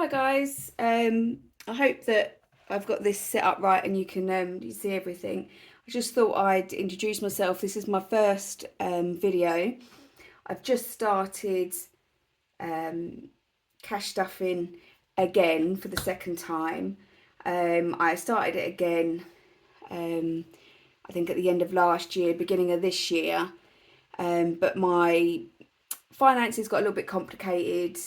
Hi guys, I hope that I've got this set up right and you can you see everything. I just thought I'd introduce myself. This is my first video. I've just started um, cash stuffing again for the second time. I started it again, I think at the end of last year, beginning of this year, but my finances got a little bit complicated,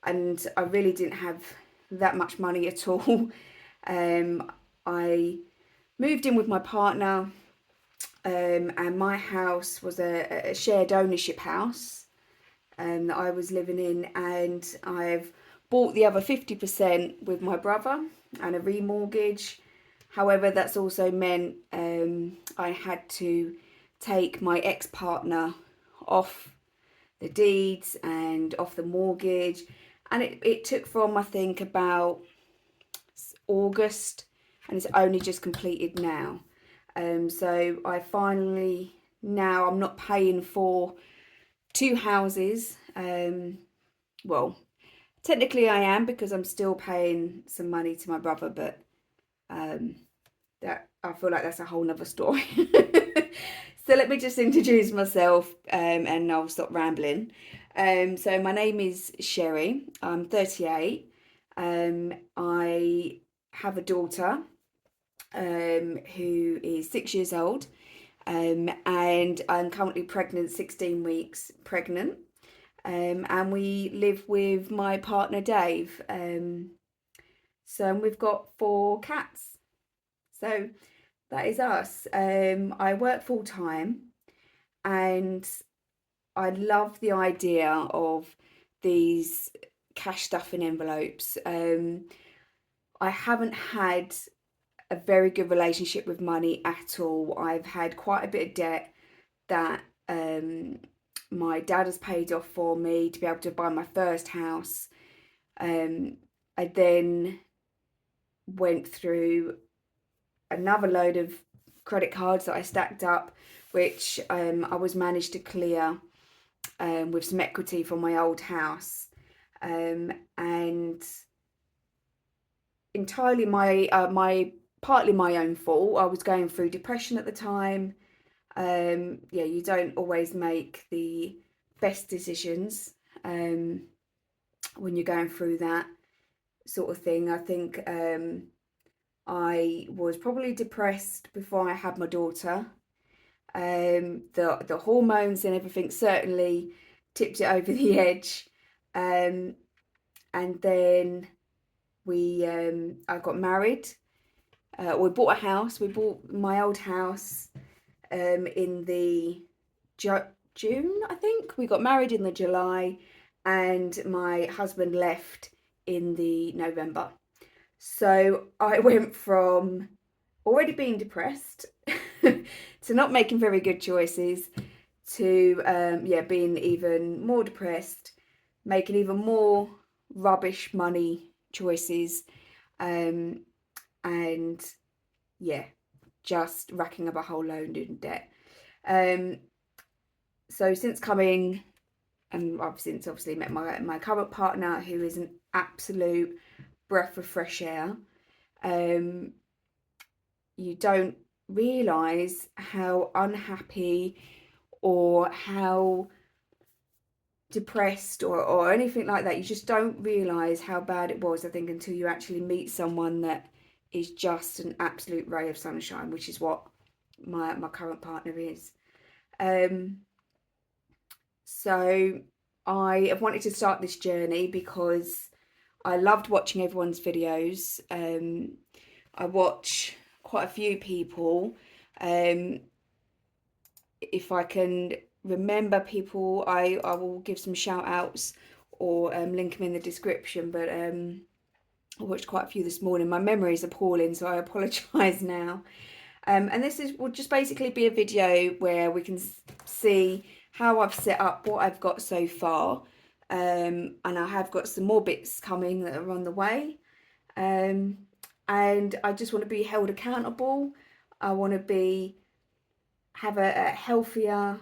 and I really didn't have that much money at all. I moved in with my partner, and my house was a shared ownership house that I was living in, and I've bought the other 50% with my brother and a remortgage. However, that's also meant I had to take my ex-partner off the deeds and off the mortgage, and it took from I think about August, and it's only just completed now. So I finally, now I'm not paying for two houses. Well, technically I am, because I'm still paying some money to my brother, but um, that I feel like that's a whole nother story. So let me just introduce myself, and I'll stop rambling. So my name is Sherry. I'm 38. I have a daughter who is 6 years old, and I'm currently pregnant, 16 weeks pregnant. And we live with my partner Dave. So we've got four cats. So that is us. I work full time, and I love the idea of these cash stuffing envelopes. I haven't had a very good relationship with money at all. I've had quite a bit of debt that my dad has paid off for me to be able to buy my first house. I then went through another load of credit cards that I stacked up, which I was managed to clear with some equity from my old house, and entirely my partly my own fault. I was going through depression at the time. Yeah, you don't always make the best decisions when you're going through that sort of thing. I think I was probably depressed before I had my daughter. The hormones and everything certainly tipped it over the edge. Um, and then I got married. We bought a house. We bought my old house in the June, I think. We got married in the July, and my husband left in the November. So I went from already being depressed to not making very good choices to yeah, being even more depressed, making even more rubbish money choices, um, and yeah, just racking up a whole load in debt. Um, so since coming, and I've since obviously met my current partner, who is an absolute breath of fresh air. You don't realise how unhappy or how depressed or anything like that. You just don't realise how bad it was, I think, until you actually meet someone that is just an absolute ray of sunshine, which is what my current partner is. Um, so I have wanted to start this journey because I loved watching everyone's videos. I watch quite a few people. Um, if I can remember people, I will give some shout outs or link them in the description. But I watched quite a few this morning. My memory is appalling, so I apologise now. And this will just basically be a video where we can see how I've set up what I've got so far. And I have got some more bits coming that are on the way. And I just want to be held accountable. I want to have a healthier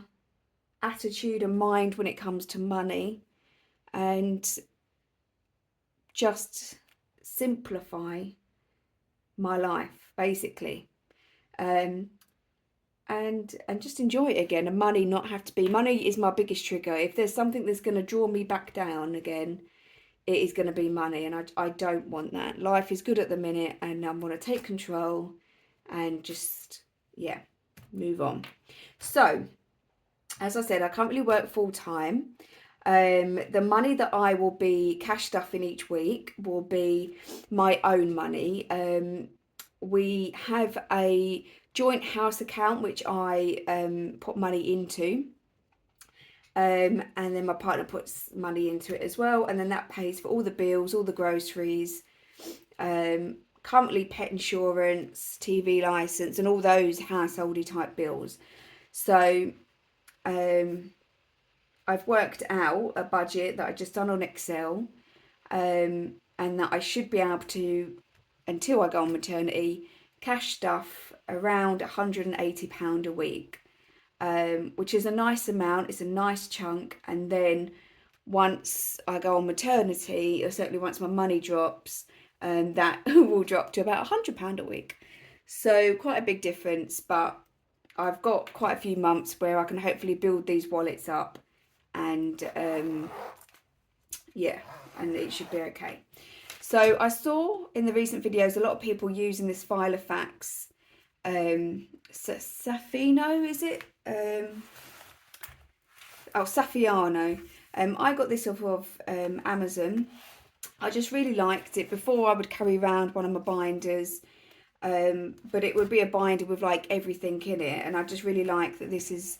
attitude and mind when it comes to money, and just simplify my life, basically. And just enjoy it again, and money not have to be, money is my biggest trigger. If there's something that's going to draw me back down again, it is going to be money, and I don't want that. Life is good at the minute, and I want to take control and just, yeah, move on. So, as I said, I can't really work full time. The money that I will be cash stuffing each week will be my own money. We have a joint house account which I put money into. And then my partner puts money into it as well, and then that pays for all the bills, all the groceries, currently pet insurance, TV license, and all those householdy type bills. So I've worked out a budget that I just done on Excel, and that I should be able to, until I go on maternity, cash stuff around £180 a week. Which is a nice amount, it's a nice chunk, and then once I go on maternity, or certainly once my money drops, that will drop to about £100 a week. So quite a big difference, but I've got quite a few months where I can hopefully build these wallets up, and yeah, and it should be okay. So I saw in the recent videos a lot of people using this Filofax, Safino, is it? Saffiano. I got this off of Amazon. I just really liked it. Before I would carry around one of my binders, but it would be a binder with like everything in it, and I just really like that this is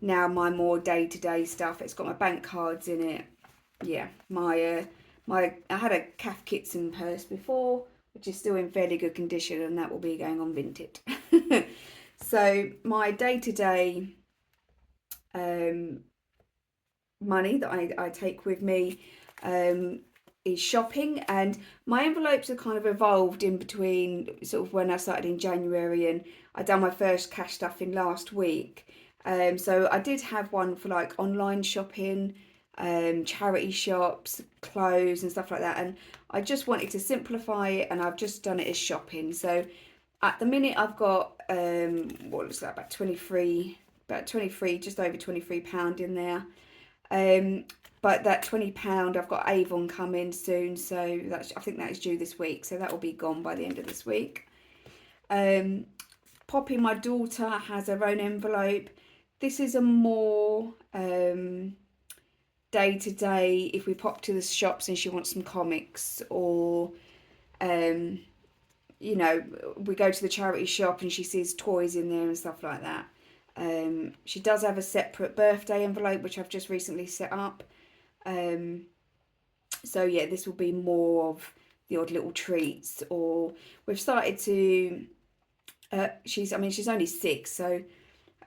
now my more day-to-day stuff. It's got my bank cards in it. Yeah, I had a Cath Kidston purse before, which is still in fairly good condition, and that will be going on Vinted. So my day-to-day money that I take with me is shopping, and my envelopes have kind of evolved in between sort of when I started in January and I done my first cash stuffing last week. So I did have one for like online shopping, charity shops, clothes and stuff like that, and I just wanted to simplify it, and I've just done it as shopping. So at the minute I've got what looks like about 23, just over £23 in there. But that £20, I've got Avon coming soon, so I think that is due this week, so that will be gone by the end of this week. Poppy, my daughter, has her own envelope. This is a more day-to-day, if we pop to the shops and she wants some comics, or you know, we go to the charity shop and she sees toys in there and stuff like that. She does have a separate birthday envelope, which I've just recently set up. So yeah, this will be more of the odd little treats, or we've started to, she's only 6, so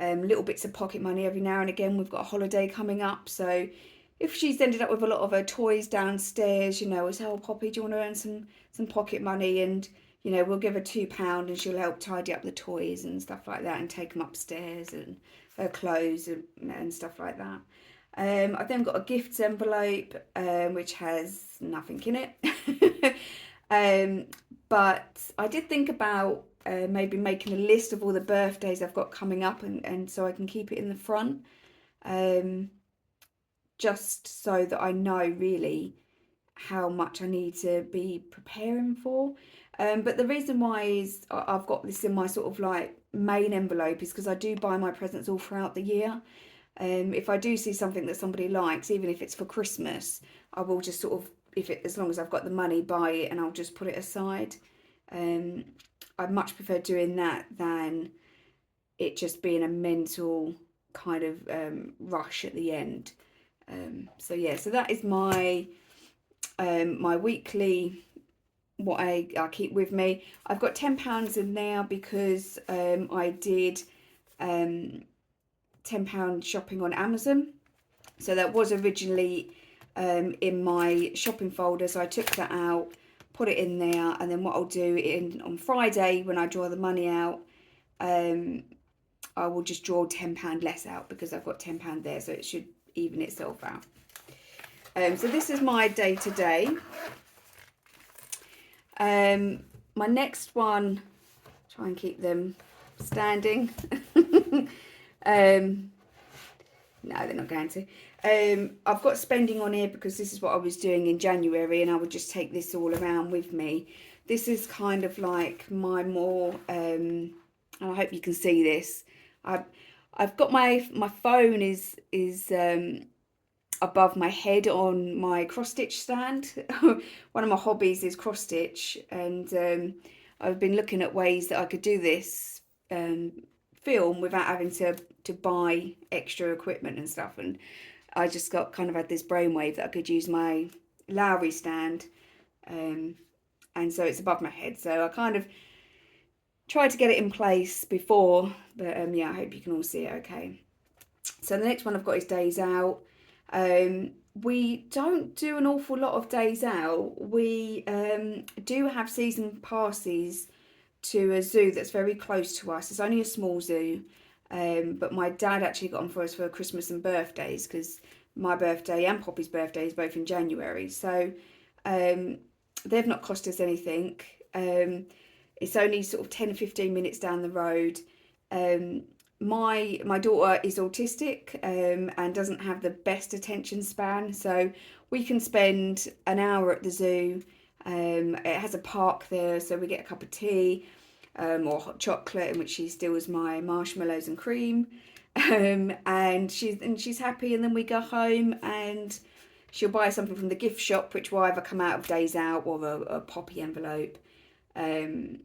little bits of pocket money every now and again. We've got a holiday coming up, so if she's ended up with a lot of her toys downstairs, you know, I say, oh Poppy, do you want to earn some pocket money? And you know, we'll give her £2 and she'll help tidy up the toys and stuff like that, and take them upstairs, and her clothes and stuff like that. I've then got a gifts envelope, which has nothing in it. But I did think about maybe making a list of all the birthdays I've got coming up, and so I can keep it in the front, just so that I know really how much I need to be preparing for. But the reason why is I've got this in my sort of like main envelope is because I do buy my presents all throughout the year. If I do see something that somebody likes, even if it's for Christmas, I will just sort of, as long as I've got the money, buy it, and I'll just put it aside. I much prefer doing that than it just being a mental kind of rush at the end. So yeah, so that is my my weekly, what I keep with me. I've got £10 in there because I did £10 shopping on Amazon. So that was originally in my shopping folder, so I took that out, put it in there, and then what I'll do on Friday when I draw the money out, I will just draw £10 less out because I've got £10 there, so it should even itself out. So this is my day-to-day. My next one, try and keep them standing. um, no, they're not going to. I've got spending on here because this is what I was doing in January, and I would just take this all around with me. This is kind of like my more, and I hope you can see this. I've got my phone is above my head on my cross stitch stand. One of my hobbies is cross stitch, and I've been looking at ways that I could do this film without having to buy extra equipment and stuff. And I just got kind of had this brainwave that I could use my Lowry stand, and so it's above my head. So I kind of tried to get it in place before, but yeah, I hope you can all see it okay. So the next one I've got is Days Out. We don't do an awful lot of Days Out. We do have season passes to a zoo that's very close to us. It's only a small zoo, but my dad actually got them for us for Christmas and birthdays, because my birthday and Poppy's birthday is both in January. So they've not cost us anything. It's only sort of 10 15 minutes down the road. My daughter is autistic and doesn't have the best attention span, so we can spend an hour at the zoo. It has a park there, so we get a cup of tea or hot chocolate in which she steals my marshmallows and cream, and she's happy. And then we go home and she'll buy something from the gift shop, which will either come out of Days Out or a Poppy envelope, and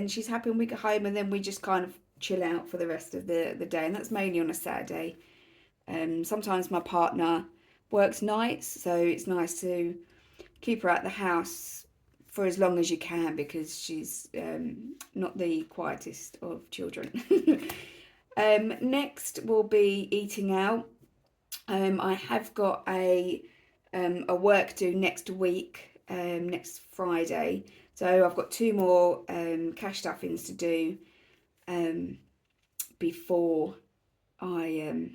she's happy. And we go home, and then we just kind of chill out for the rest of the day, and that's mainly on a Saturday. Sometimes my partner works nights, so it's nice to keep her at the house for as long as you can, because she's not the quietest of children. Next will be eating out. I have got a work due next week, next Friday, so I've got 2 more cash stuffings to do before I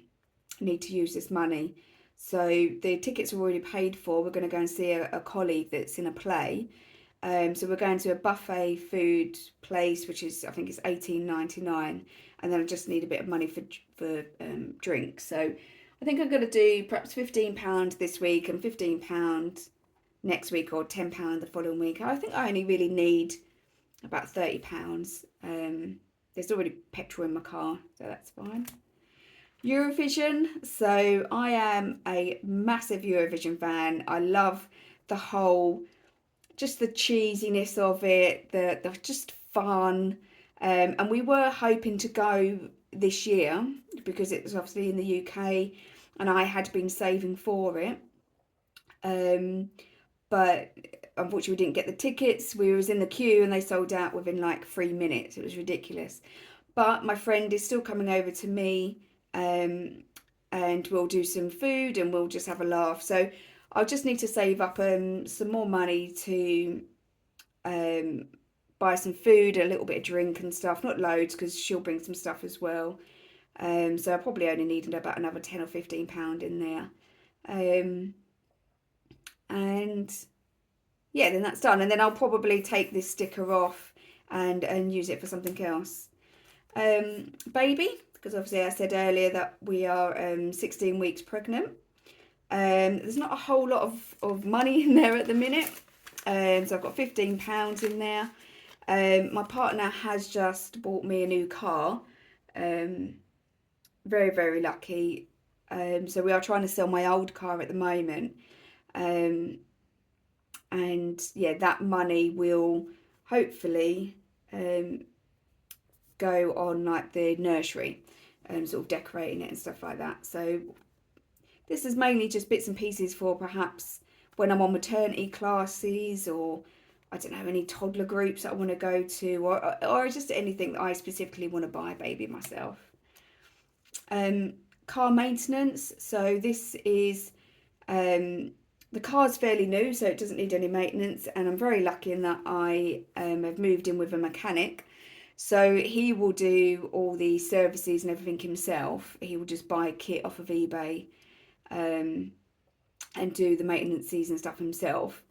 need to use this money. So the tickets are already paid for. We're going to go and see a colleague that's in a play. So we're going to a buffet food place, which is, I think it's $18.99, and then I just need a bit of money for drinks. So I think I'm going to do perhaps £15 this week and £15 next week, or £10 the following week. I think I only really need about £30. There's already petrol in my car, so that's fine. Eurovision. So I am a massive Eurovision fan. I love the whole, just the cheesiness of it, the just fun. And we were hoping to go this year because it was obviously in the UK, and I had been saving for it. But unfortunately we didn't get the tickets. We was in the queue and they sold out within like 3 minutes. It was ridiculous. But my friend is still coming over to me, and we'll do some food and we'll just have a laugh. So I'll just need to save up some more money to buy some food, a little bit of drink and stuff. Not loads, because she'll bring some stuff as well. So I probably only need about another £10 or £15 in there. And yeah, then that's done. And then I'll probably take this sticker off and use it for something else. Baby, because obviously I said earlier that we are 16 weeks pregnant. There's not a whole lot of money in there at the minute. So I've got £15 in there. My partner has just bought me a new car. Very, very lucky. So we are trying to sell my old car at the moment. And yeah, that money will hopefully go on like the nursery, sort of decorating it and stuff like that. So this is mainly just bits and pieces for perhaps when I'm on maternity classes, or I don't know, any toddler groups that I want to go to, or just anything that I specifically want to buy a baby myself. Car maintenance. So this is the car's fairly new, so it doesn't need any maintenance, and I'm very lucky in that I have moved in with a mechanic. So he will do all the services and everything himself. He will just buy a kit off of eBay and do the maintenances and stuff himself.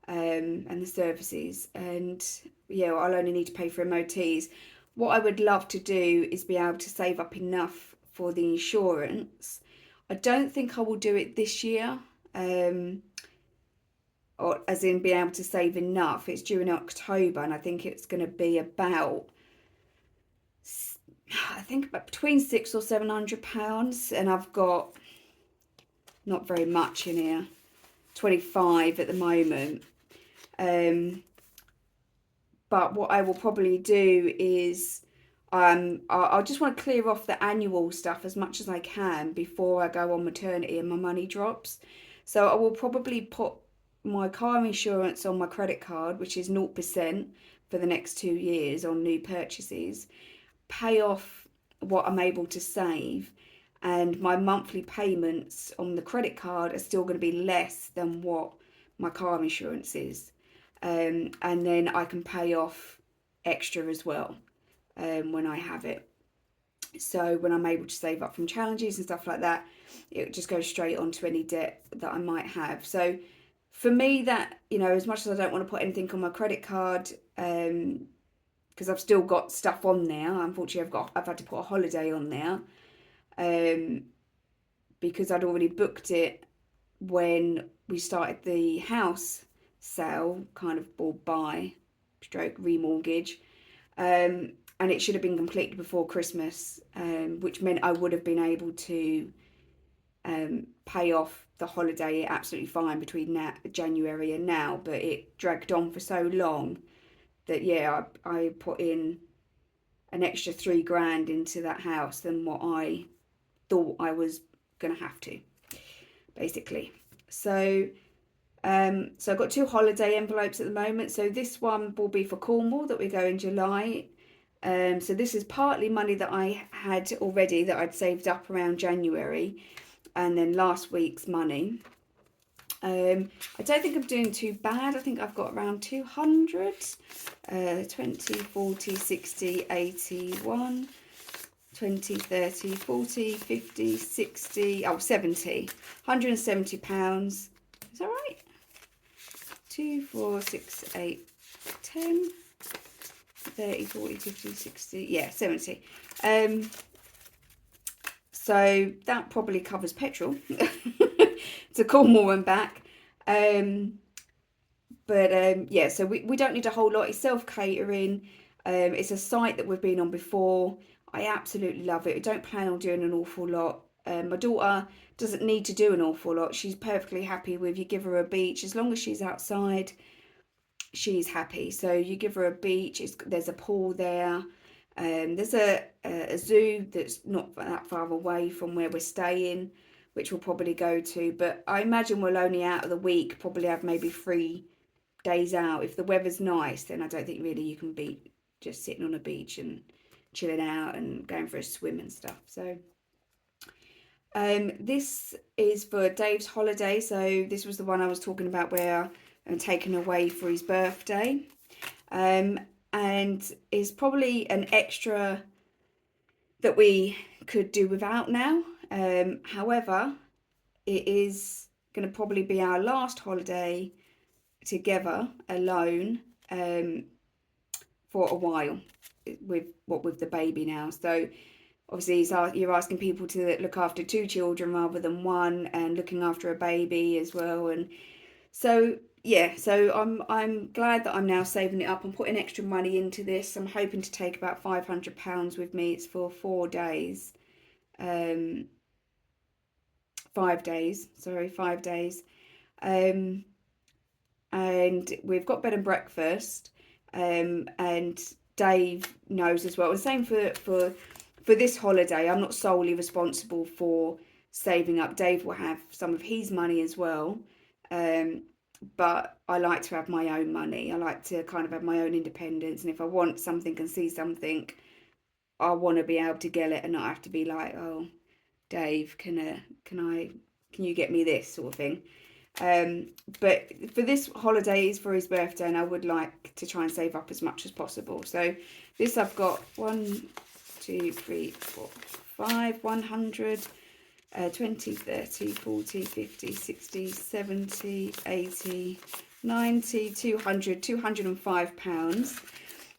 and the services. And yeah, I'll only need to pay for MOTs. What I would love to do is be able to save up enough for the insurance. I don't think I will do it this year, or as in be able to save enough. It's due in October, and I think it's going to be about, I think about between £600 or £700, and I've got not very much in here, 25 at the moment. But what I will probably do is I just want to clear off the annual stuff as much as I can before I go on maternity and my money drops. So I will probably put my car insurance on my credit card, which is 0% for the next 2 years on new purchases, pay off what I'm able to save, and my monthly payments on the credit card are still going to be less than what my car insurance is. And then I can pay off extra as well when I have it. So when I'm able to save up from challenges and stuff like that, it just goes straight onto any debt that I might have. So for me, that, you know, as much as I don't want to put anything on my credit card, because I've still got stuff on there. Unfortunately, I've had to put a holiday on there, because I'd already booked it when we started the house sale, kind of, or buy stroke remortgage, and it should have been completed before Christmas, which meant I would have been able to pay off the holiday absolutely fine between January and now, but it dragged on for so long that yeah, I put in an extra £3,000 into that house than what I thought I was gonna have to, basically. So so I've got 2 holiday envelopes at the moment. So this one will be for Cornwall, that we go in July. So this is partly money that I had already that I'd saved up around January, and then last week's money. I don't think I'm doing too bad. I think I've got around 200, 20, 40, 60, 80, 1, 20, 30, 40, 50, 60, oh, 70, £170. Is that right? 2, 4, 6, 8, 10, 30, 40, 50, 60, yeah, 70. So that probably covers petrol to Cornwall and back. Yeah, so we don't need a whole lot. It's self-catering. It's a site that we've been on before. I absolutely love it. I don't plan on doing an awful lot. My daughter doesn't need to do an awful lot. She's perfectly happy with, you give her a beach, as long as she's outside, she's happy. So you give her a beach, there's a pool there. There's a zoo that's not that far away from where we're staying, which we'll probably go to. But I imagine we'll only, out of the week, probably have maybe 3 days out. If the weather's nice, then I don't think really you can be just sitting on a beach and chilling out and going for a swim and stuff. So this is for Dave's holiday. So this was the one I was talking about where I'm taken away for his birthday. And is probably an extra that we could do without now. However, it is going to probably be our last holiday together alone for a while, with the baby now. So obviously you're asking people to look after 2 children rather than 1, and looking after a baby as well. And so yeah, so I'm glad that I'm now saving it up. I'm putting extra money into this. I'm hoping to take about £500 with me. It's for 4 days, 5 days, sorry, 5 days. And we've got bed and breakfast, and Dave knows as well. The same for this holiday. I'm not solely responsible for saving up. Dave will have some of his money as well, but I like to have my own money. I like to kind of have my own independence, and if I want something and see something, I want to be able to get it and not have to be like, oh, Dave, can you get me this, sort of thing. But for this holiday is for his birthday, and I would like to try and save up as much as possible. So this, I've got 1, 2, 3, 4, 5, 100, 20, 30, 40, 50, 60, 70, 80, 90, 200, £205.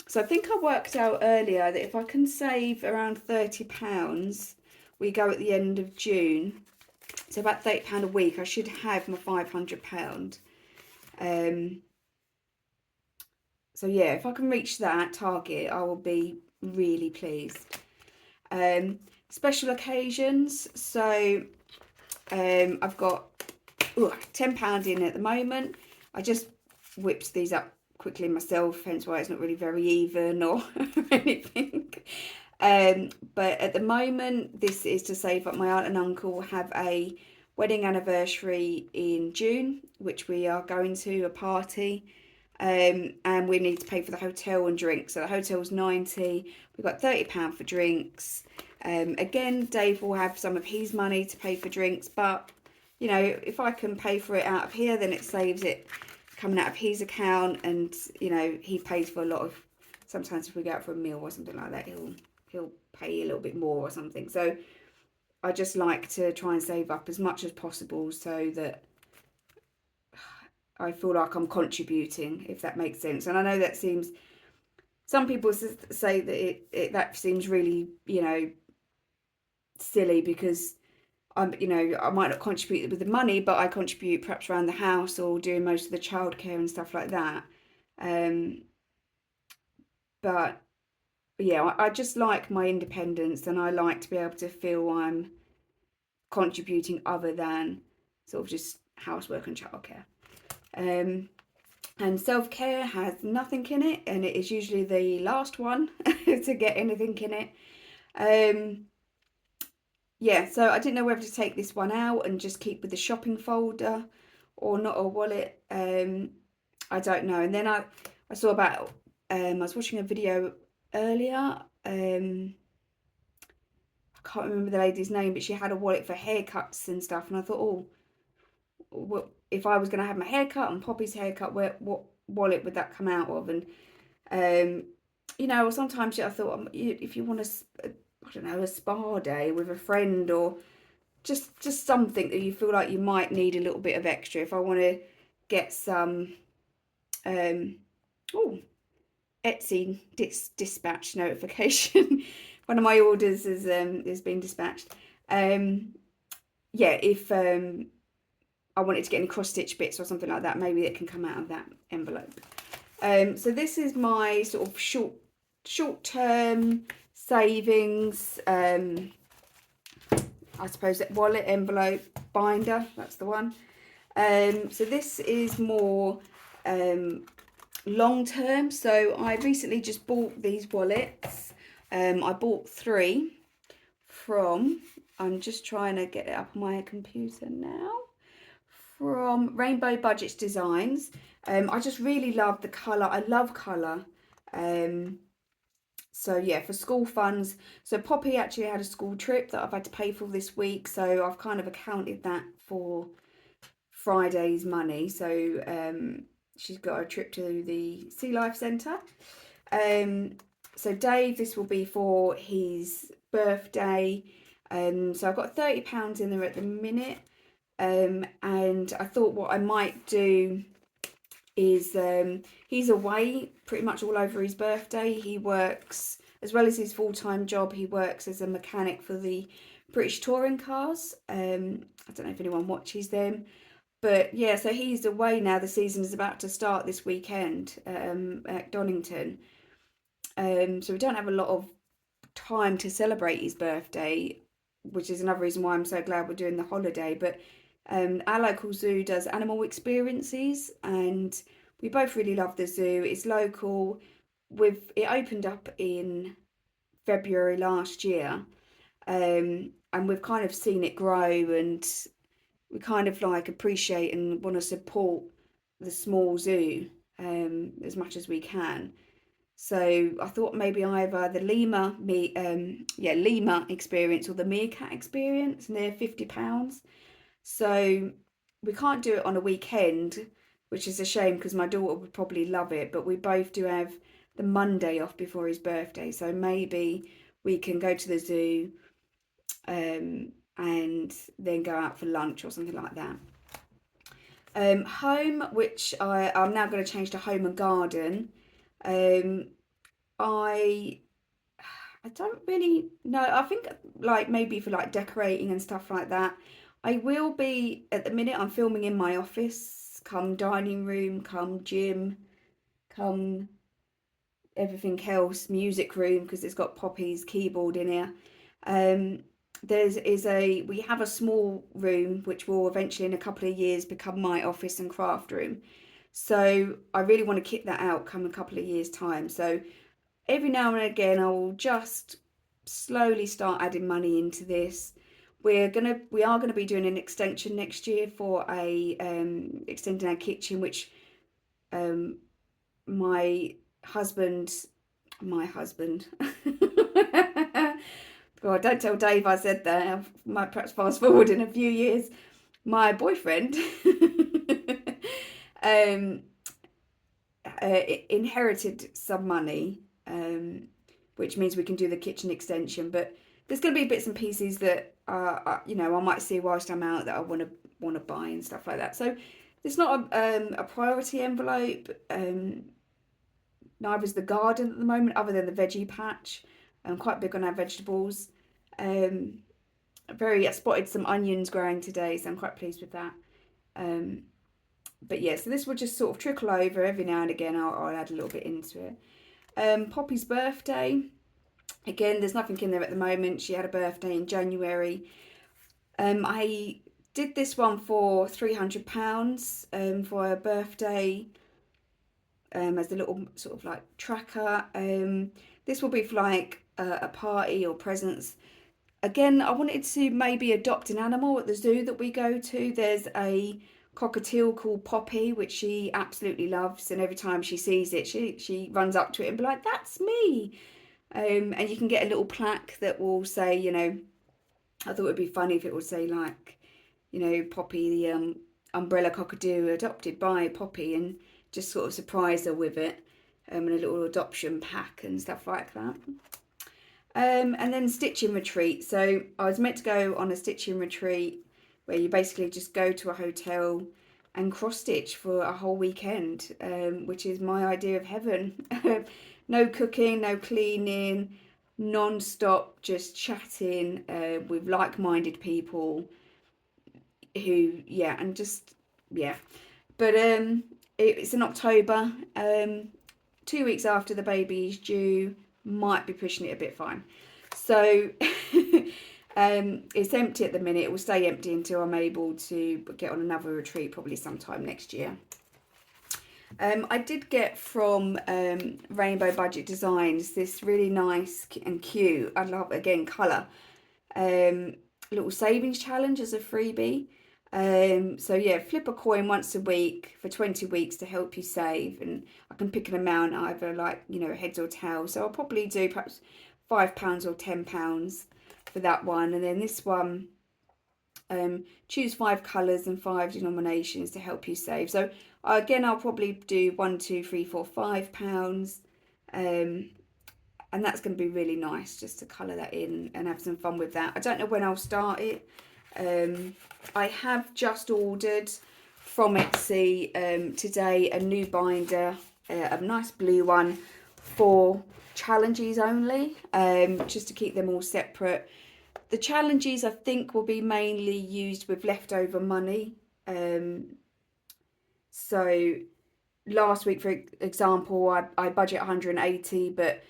So I think I worked out earlier that if I can save around £30, we go at the end of June. So about £30 a week, I should have my £500. So yeah, if I can reach that target, I will be really pleased. Special occasions. So I've got £10 in at the moment. I just whipped these up quickly myself, hence why it's not really very even or anything. But at the moment, this is to save up. My aunt and uncle have a wedding anniversary in June, which we are going to, a party. And we need to pay for the hotel and drinks. So the hotel's 90. We've got £30 for drinks. Again, Dave will have some of his money to pay for drinks, but you know, if I can pay for it out of here, then it saves it coming out of his account, and you know, he pays for a lot of. Sometimes if we go out for a meal or something like that, he'll pay a little bit more or something. So I just like to try and save up as much as possible so that I feel like I'm contributing, if that makes sense. And I know that seems, some people say that that seems really, you know, silly, because you know, I might not contribute with the money, but I contribute perhaps around the house or doing most of the childcare and stuff like that. But yeah, I just like my independence, and I like to be able to feel I'm contributing other than sort of just housework and childcare. And self-care has nothing in it, and it is usually the last one to get anything in it. Yeah, so I didn't know whether to take this one out and just keep with the shopping folder or not a wallet. I don't know. And then I saw about, I was watching a video earlier. I can't remember the lady's name, but she had a wallet for haircuts and stuff. And I thought, oh, what, if I was going to have my haircut and Poppy's haircut, what wallet would that come out of? And, you know, sometimes I thought, if you want I don't know, a spa day with a friend, or just something that you feel like you might need a little bit of extra. If I want to get some Etsy dispatch notification, one of my orders has been dispatched. Yeah, if I wanted to get any cross stitch bits or something like that, maybe it can come out of that envelope. So this is my sort of short term savings, I suppose, that wallet, envelope, binder, that's the one. So this is more long term. So I recently just bought these wallets. I bought 3 from, I'm just trying to get it up on my computer now, from Rainbow Budgets Designs. I just really love the colour. I love colour. So yeah, for school funds. So Poppy actually had a school trip that I've had to pay for this week. So I've kind of accounted that for Friday's money. So she's got a trip to the Sea Life Centre. So Dave, this will be for his birthday. So I've got £30 in there at the minute. And I thought what I might do is, he's away pretty much all over his birthday. He works, as well as his full-time job, he works as a mechanic for the British touring cars. I don't know if anyone watches them, but yeah, so he's away now. The season is about to start this weekend at Donington. So we don't have a lot of time to celebrate his birthday, which is another reason why I'm so glad we're doing the holiday. But our local zoo does animal experiences, and we both really love the zoo. It's local. It opened up in February last year, and we've kind of seen it grow, and we kind of like appreciate and want to support the small zoo as much as we can. So I thought maybe either the Lima experience or the meerkat experience, and they're £50. So we can't do it on a weekend, which is a shame because my daughter would probably love it, but we both do have the Monday off before his birthday. So maybe we can go to the zoo and then go out for lunch or something like that. Home, which I'm now going to change to home and garden. Um, I I don't really know. I think like maybe for like decorating and stuff like that. I will be at the minute. I'm filming in my office, come dining room, come gym, come everything else, music room because it's got Poppy's keyboard in here. Um, we have a small room which will eventually in a couple of years become my office and craft room. So I really want to kit that out come a couple of years time. So every now and again I will just slowly start adding money into this. We are gonna be doing an extension next year for a extending our kitchen, which um my husband my husband God, don't tell Dave I said that. I might perhaps fast forward in a few years. My boyfriend um inherited some money, which means we can do the kitchen extension. But there's going to be bits and pieces that I might see whilst I'm out that I want to buy and stuff like that. So it's not a priority envelope. Neither is the garden at the moment, other than the veggie patch. I'm quite big on our vegetables. Um, I spotted some onions growing today, so I'm quite pleased with that. Um, but yeah, so this will just sort of trickle over every now and again. I'll add a little bit into it. Poppy's birthday. Again, there's nothing in there at the moment. She had a birthday in January. I did this one for £300 for her birthday as a little sort of like tracker. This will be for like a party or presents. Again, I wanted to maybe adopt an animal at the zoo that we go to. There's a cockatiel called Poppy, which she absolutely loves, and every time she sees it, she runs up to it and be like, "That's me." And you can get a little plaque that will say, I thought it would be funny if it would say like, Poppy, the umbrella cockatoo adopted by Poppy, and just sort of surprise her with it, and a little adoption pack and stuff like that. And then stitching retreat. So I was meant to go on a stitching retreat where you basically just go to a hotel and cross stitch for a whole weekend, which is my idea of heaven. No cooking, no cleaning, non-stop just chatting with like-minded people who, yeah, and just, yeah. But it's in October, 2 weeks after the baby's due, might be pushing it a bit fine. So it's empty at the minute. It will stay empty until I'm able to get on another retreat, probably sometime next year. I did get from Rainbow Budget Designs this really nice and cute, I love, again, colour, little savings challenge as a freebie. So yeah, flip a coin once a week for 20 weeks to help you save, and I can pick an amount either like, heads or tails. So I'll probably do perhaps £5 or £10 for that one. And then this one, choose 5 colours and 5 denominations to help you save. So again, I'll probably do £1, £2, £3, £4, £5. And that's going to be really nice just to colour that in and have some fun with that. I don't know when I'll start it. I have just ordered from Etsy today a new binder, a nice blue one for challenges only, just to keep them all separate. The challenges I think will be mainly used with leftover money. So last week, for example, I budget 180, but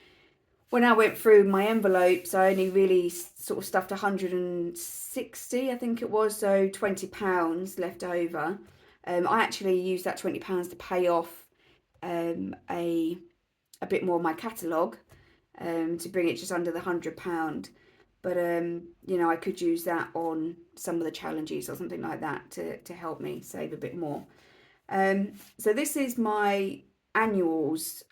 when I went through my envelopes, I only really sort of stuffed 160, I think it was, so £20 left over. I actually used that £20 to pay off a bit more of my catalogue, to bring it just under the £100. But I could use that on some of the challenges or something like that to help me save a bit more. So this is my annuals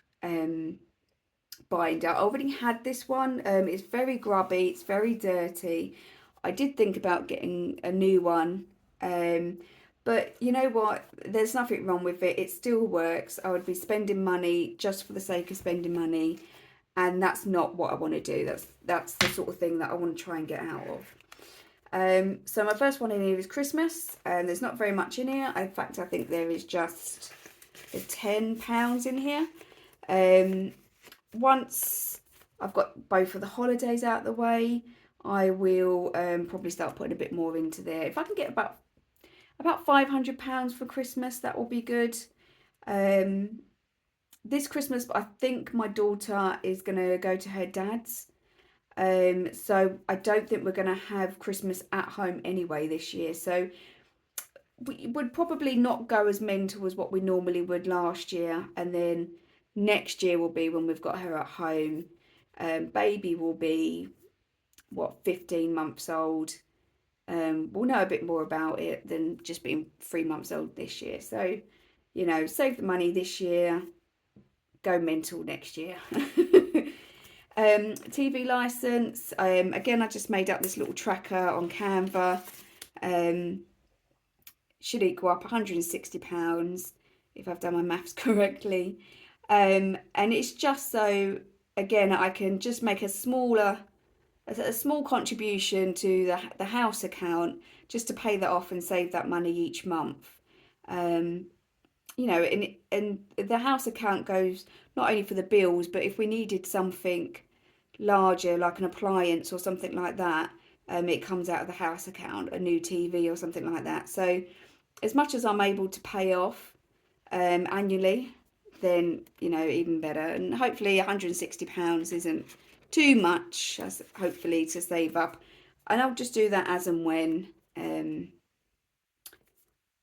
binder. I already had this one. It's very grubby, it's very dirty. I did think about getting a new one, but you know what, there's nothing wrong with it. It still works. I would be spending money just for the sake of spending money, and that's not what I want to do. That's the sort of thing that I want to try and get out of. So my first one in here is Christmas, and there's not very much in here. In fact, I think there is just £10 in here. Once I've got both of the holidays out of the way, I will probably start putting a bit more into there. If I can get about £500 for Christmas, that will be good. This Christmas, I think my daughter is going to go to her dad's. So I don't think we're going to have Christmas at home anyway this year. So we would probably not go as mental as what we normally would last year. And then next year will be when we've got her at home. Baby will be, 15 months old. We'll know a bit more about it than just being 3 months old this year. So, save the money this year, go mental next year. TV license, again, I just made up this little tracker on Canva. Should equal up £160 if I've done my maths correctly. And it's just so, again, I can just make a small contribution to the house account just to pay that off and save that money each month. And the house account goes not only for the bills, but if we needed something larger like an appliance or something like that, it comes out of the house account, a new TV or something like that. So as much as I'm able to pay off annually, then even better. And hopefully £160 isn't too much, hopefully, to save up, and I'll just do that as and when.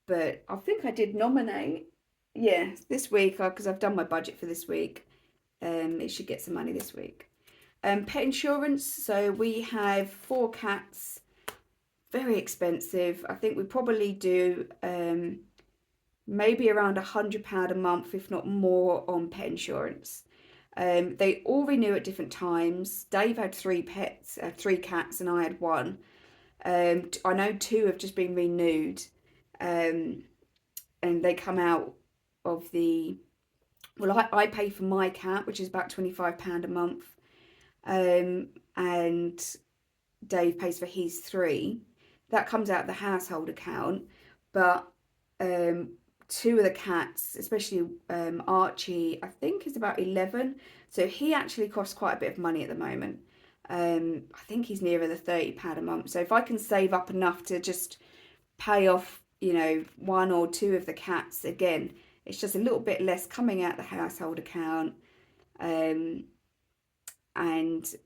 But I think I did nominate, yeah, this week, because I've done my budget for this week. It should get some money this week. Pet insurance, so we have 4 cats, very expensive. I think we probably do maybe around £100 a month, if not more, on pet insurance. They all renew at different times. Dave had 3 cats, and I had 1. I know 2 have just been renewed, and they come out of the, well, I pay for my cat, which is about £25 a month, and Dave pays for his 3. That comes out of the household account, but 2 of the cats, especially Archie, I think is about 11, so he actually costs quite a bit of money at the moment. I think he's nearer the £30 a month. So if I can save up enough to just pay off, 1 or 2 of the cats, again, it's just a little bit less coming out the household account, and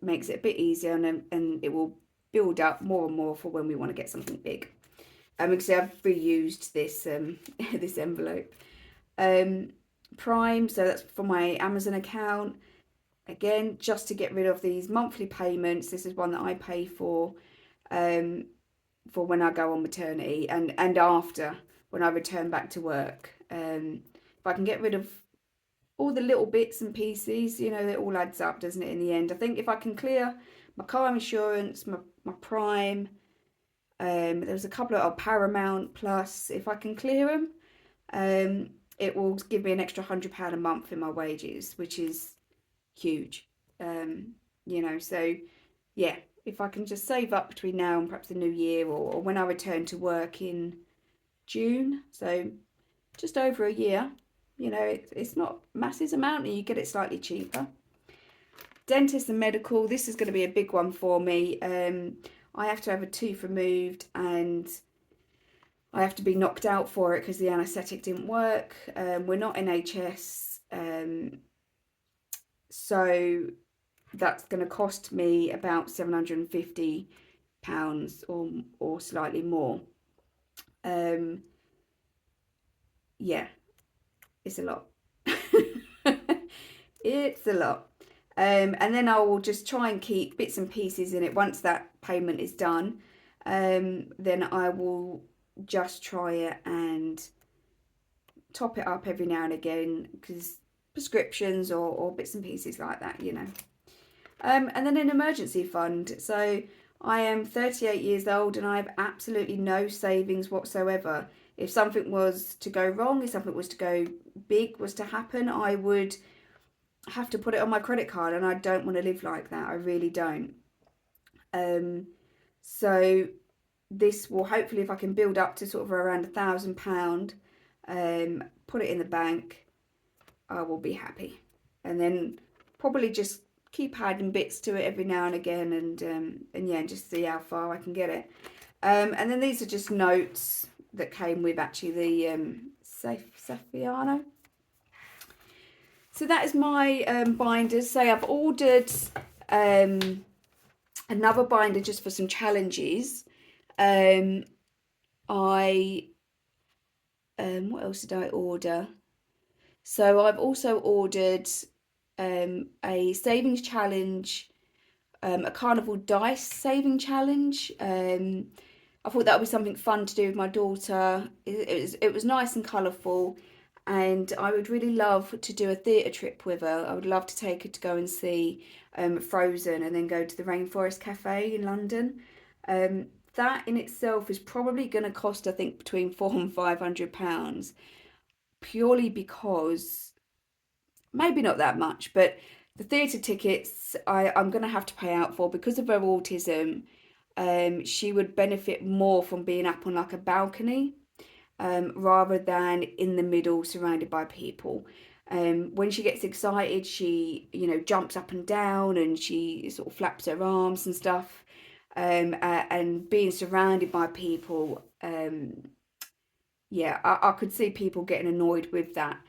makes it a bit easier, and it will build up more and more for when we want to get something big. Because I've reused this this envelope. Prime, so that's for my Amazon account. Again, just to get rid of these monthly payments. This is one that I pay for when I go on maternity and after, when I return back to work. If I can get rid of all the little bits and pieces, it all adds up, doesn't it, in the end? I think if I can clear my car insurance, my Prime, there's a couple of Paramount Plus, if I can clear them, it will give me an extra £100 a month in my wages, which is huge. So yeah, if I can just save up between now and perhaps the new year, or when I return to work in June, so just over a year, it's not a massive amount, and you get it slightly cheaper. Dentist and medical, this is going to be a big one for me. I have to have a tooth removed, and I have to be knocked out for it because the anaesthetic didn't work. We're not NHS, so that's going to cost me about £750 or slightly more. Yeah, it's a lot. It's a lot. And then I will just try and keep bits and pieces in it. Once that payment is done, then I will just try it and top it up every now and again, because prescriptions or bits and pieces like that, and then an emergency fund. So I am 38 years old, and I have absolutely no savings whatsoever. If something was to go wrong, if something was to go big, was to happen, I would have to put it on my credit card, and I don't want to live like that. I really don't. So this will hopefully, if I can build up to sort of around £1,000, put it in the bank, I will be happy. And then probably just keep adding bits to it every now and again, and yeah, just see how far I can get it. And then these are just notes that came with actually the Saffiano. So that is my binders. So I've ordered another binder just for some challenges. What else did I order? So I've also ordered a savings challenge, a carnival dice saving challenge. I thought that would be something fun to do with my daughter. It was nice and colourful, and I would really love to do a theatre trip with her. I would love to take her to go and see Frozen, and then go to the Rainforest Cafe in London. That in itself is probably going to cost, I think, between £400 and £500, purely because, maybe not that much, but the theatre tickets I'm going to have to pay out for because of her autism. She would benefit more from being up on like a balcony, rather than in the middle surrounded by people. When she gets excited, she, jumps up and down, and she sort of flaps her arms and stuff. And being surrounded by people, yeah, I could see people getting annoyed with that.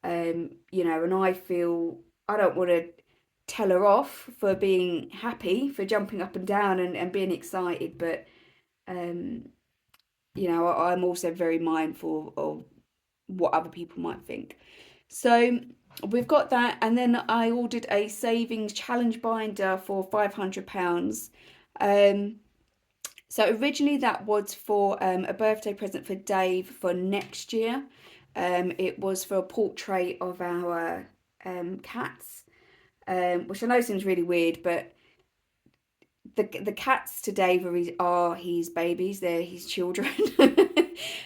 And I feel I don't want to tell her off for being happy, for jumping up and down and being excited, but I'm also very mindful of what other people might think. So we've got that, and then I ordered a savings challenge binder for £500. So originally that was for a birthday present for Dave for next year. It was for a portrait of our cats, which I know seems really weird, but the cats to Dave are his babies. They're his children.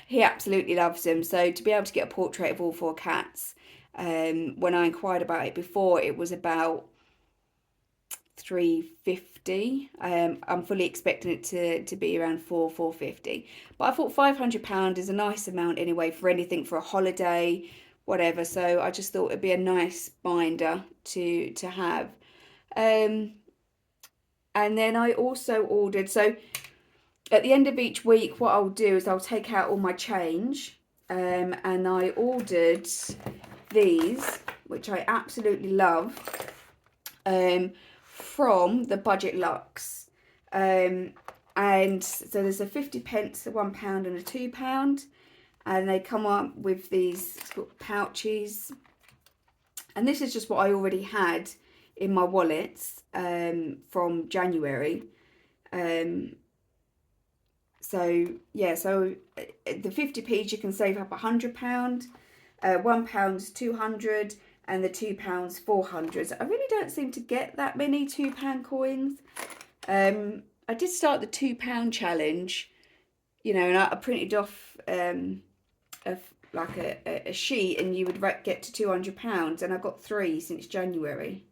He absolutely loves them. So to be able to get a portrait of all 4 cats, when I inquired about it before, it was about £350. I'm fully expecting it to be around £450. But I thought £500 is a nice amount anyway for anything, for a holiday, whatever. So I just thought it'd be a nice binder to have. And then I also ordered, so at the end of each week, what I'll do is I'll take out all my change, and I ordered these, which I absolutely love, from the Budget Luxe. And so there's a 50p, a £1 and a £2, and they come up with these pouches. And this is just what I already had in my wallets from January. So yeah, so the 50p's you can save up £100, £1 200, and the £2 400. So I really don't seem to get that many £2 coins. I did start the £2 challenge, and I printed off like a sheet, and you would get to £200, and I got 3 since January.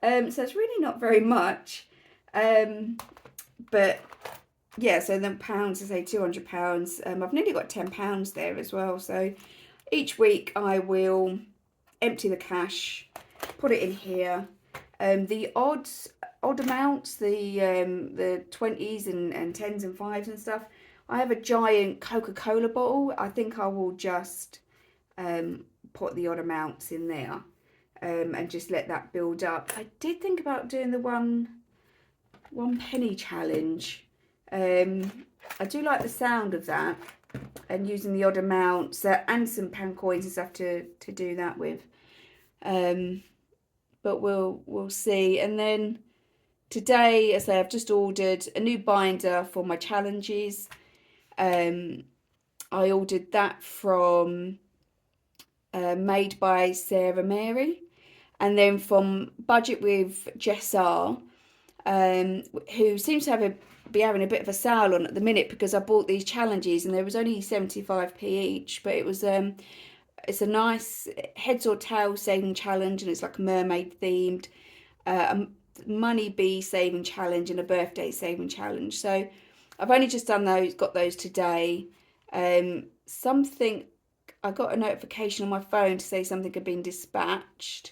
So it's really not very much, but yeah, so then pounds, I say £200. I've nearly got £10 there as well. So each week I will empty the cash, put it in here. The odd amounts, the 20s and 10s and 5s and stuff, I have a giant Coca-Cola bottle. I think I will just put the odd amounts in there, and just let that build up. I did think about doing the one penny challenge. I do like the sound of that, and using the odd amounts and some pound coins and stuff to do that with. But we'll see. And then today, as I say, I've just ordered a new binder for my challenges. I ordered that from Made by Sarah Mary, and then from Budget with Jess R, who seems to be having a bit of a sale on at the minute, because I bought these challenges and there was only 75p each, but it was it's a nice heads or tails saving challenge, and it's like a mermaid themed, a money bee saving challenge, and a birthday saving challenge. So I've only just done those, got those today. Something, I got a notification on my phone to say something had been dispatched.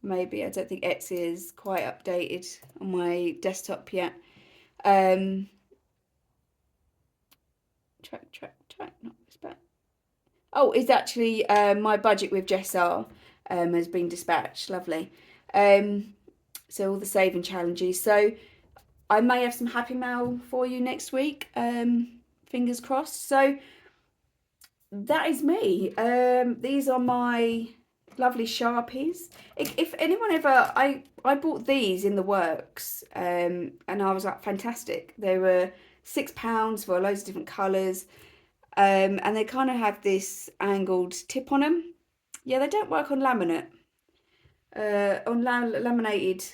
Maybe, I don't think Etsy is quite updated on my desktop yet. Track, not dispatch. Oh, it's actually my budget with Jess R has been dispatched. Lovely. So all the saving challenges. So I may have some happy mail for you next week. Fingers crossed. So that is me. These are my lovely Sharpies. If anyone ever, I bought these in the works, and I was like, fantastic. They were £6 for loads of different colours, and they kind of have this angled tip on them. Yeah, they don't work on laminate. On laminated,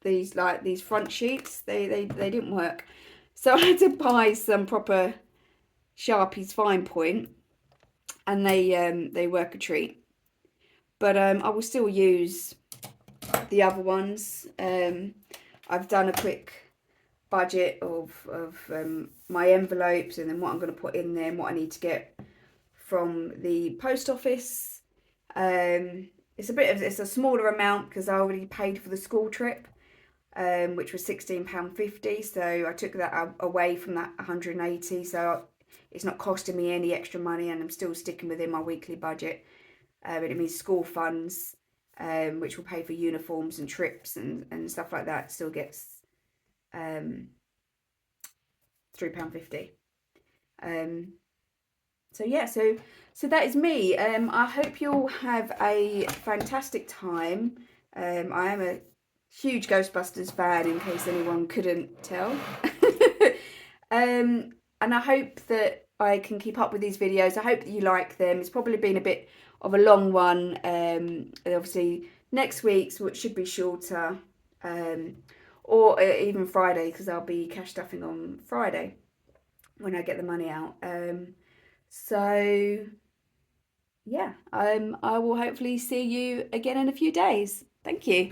these front sheets, they didn't work. So I had to buy some proper Sharpies fine point, and they work a treat. But I will still use the other ones. I've done a quick budget of my envelopes and then what I'm going to put in there and what I need to get from the post office. It's a smaller amount because I already paid for the school trip, which was £16.50. So I took that away from that 180. So it's not costing me any extra money, and I'm still sticking within my weekly budget. But it means school funds, which will pay for uniforms and trips and stuff like that, still gets £3.50. So yeah, so that is me. I hope you'll have a fantastic time. I am a huge Ghostbusters fan, in case anyone couldn't tell. And I hope that I can keep up with these videos. I hope that you like them. It's probably been a bit of a long one. Obviously next week's, which should be shorter, or even Friday, because I'll be cash stuffing on Friday when I get the money out. So yeah, I will hopefully see you again in a few days. Thank you.